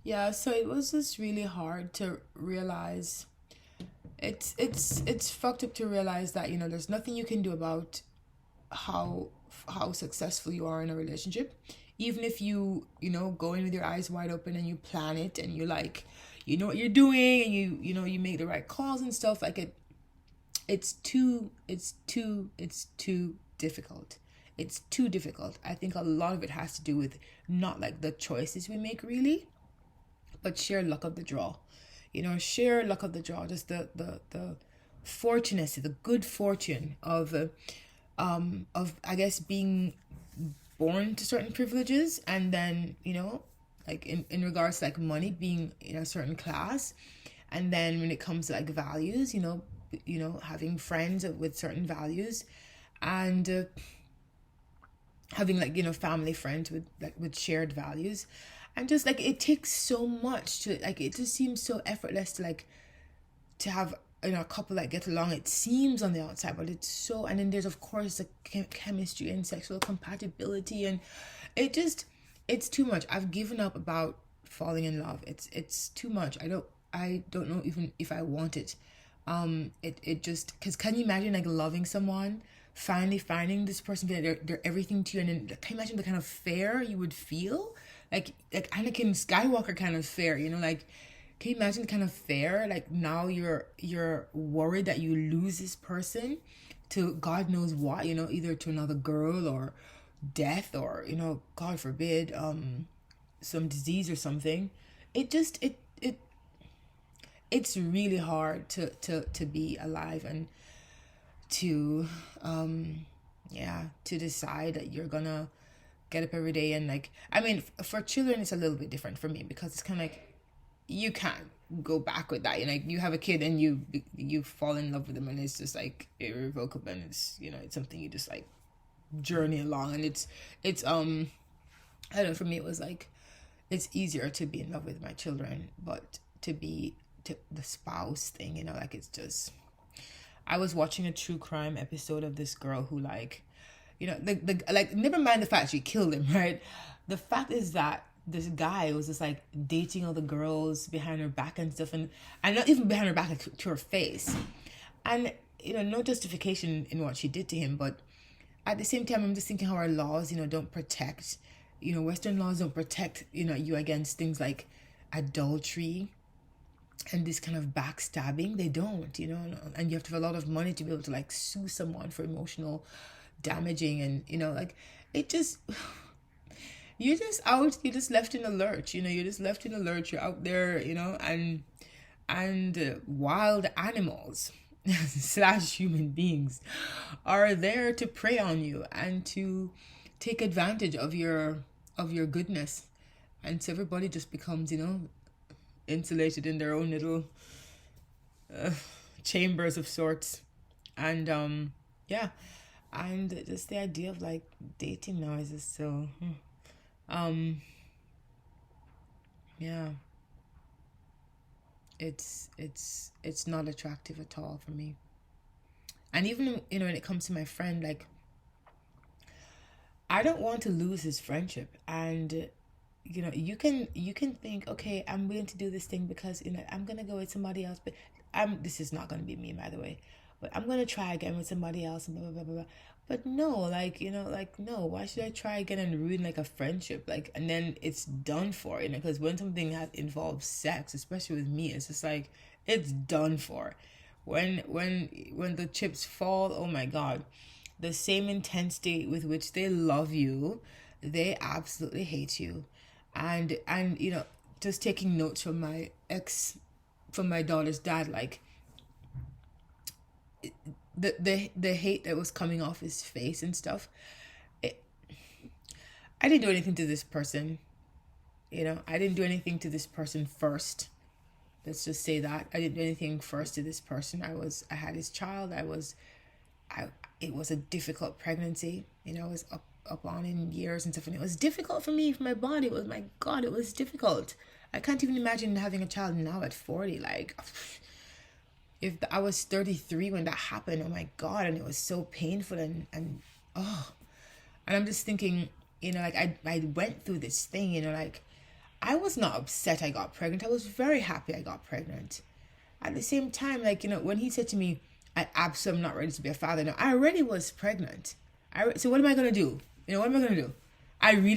Yeah, so it was just really hard to realize. It's fucked up to realize that, there's nothing you can do about how how successful you are in a relationship. Even if you go in with your eyes wide open and you plan it and you like, you know what you're doing, and you make the right calls and stuff, like it's too difficult. It's too difficult. I think a lot of it has to do with not like the choices we make really, but sheer luck of the draw. Sheer luck of the draw. Just the fortunacy, the good fortune of I guess being born to certain privileges, and then like in regards to like money, being in a certain class, and then when it comes to like values, having friends with certain values, and having like family friends with shared values, and just like it takes so much to like, it just seems so effortless to like to have a couple that get along. It seems on the outside, but it's so. And then there's of course the chemistry and sexual compatibility, and it's too much. I've given up about falling in love. It's too much. I don't know even if I want it. It just, because can you imagine like loving someone, finally finding this person, they're everything to you, and then can you imagine the kind of fear you would feel, like Anakin Skywalker kind of fear, like, can you imagine the kind of fear, like now you're worried that you lose this person to God knows what, either to another girl or death, or God forbid, some disease or something. It just it it it's really hard to be alive, and to yeah, to decide that you're gonna get up every day. And like, I mean, for children it's a little bit different for me, because it's kind of like you can't go back with that. Like, you have a kid and you fall in love with them, and it's just like irrevocable, and it's something you just like journey along. And it's I don't know, for me it was like, it's easier to be in love with my children, but to the spouse thing, like, it's just, I was watching a true crime episode of this girl who, like, the like, never mind the fact she killed him, right? The fact is that this guy was just like dating all the girls behind her back and stuff, and not even behind her back, like, to her face. And no justification in what she did to him, but at the same time I'm just thinking how our laws, don't protect, Western laws don't protect, you against things like adultery and this kind of backstabbing. They don't, and you have to have a lot of money to be able to like sue someone for emotional damaging. And like, it just, you're just left in a lurch, you're just left in a lurch. You're out there, and wild animals slash human beings are there to prey on you and to take advantage of your goodness. And so everybody just becomes, insulated in their own little uh, chambers of sorts. And yeah, and just the idea of like dating now is just so um yeah, it's not attractive at all for me. And even, when it comes to my friend, like, I don't want to lose his friendship. And you can think, okay, I'm willing to do this thing because I'm gonna go with somebody else, but this is not gonna be me, by the way. But I'm gonna try again with somebody else, and blah blah blah blah. But no, like, like, no, why should I try again and ruin like a friendship, like, and then it's done for, because when something involves sex, especially with me, it's just like, it's done for. When the chips fall, oh my god, the same intensity with which they love you, they absolutely hate you. And just taking notes from my ex, from my daughter's dad, like, the hate that was coming off his face and stuff. it, I didn't do anything to this person. I didn't do anything to this person first. Let's just say that I didn't do anything first to this person. I had his child. I It was a difficult pregnancy. I was up on in years and stuff, and it was difficult for me, for my body. It was, my god, it was difficult. I can't even imagine having a child now at 40. Like, if I was 33 when that happened, oh my god, and it was so painful. And oh, and I'm just thinking, like, I went through this thing, like, I was not upset I got pregnant. I was very happy I got pregnant. At the same time, like, when he said to me, I absolutely am not ready to be a father now, I already was pregnant. So what am I going to do? What am I going to do? I really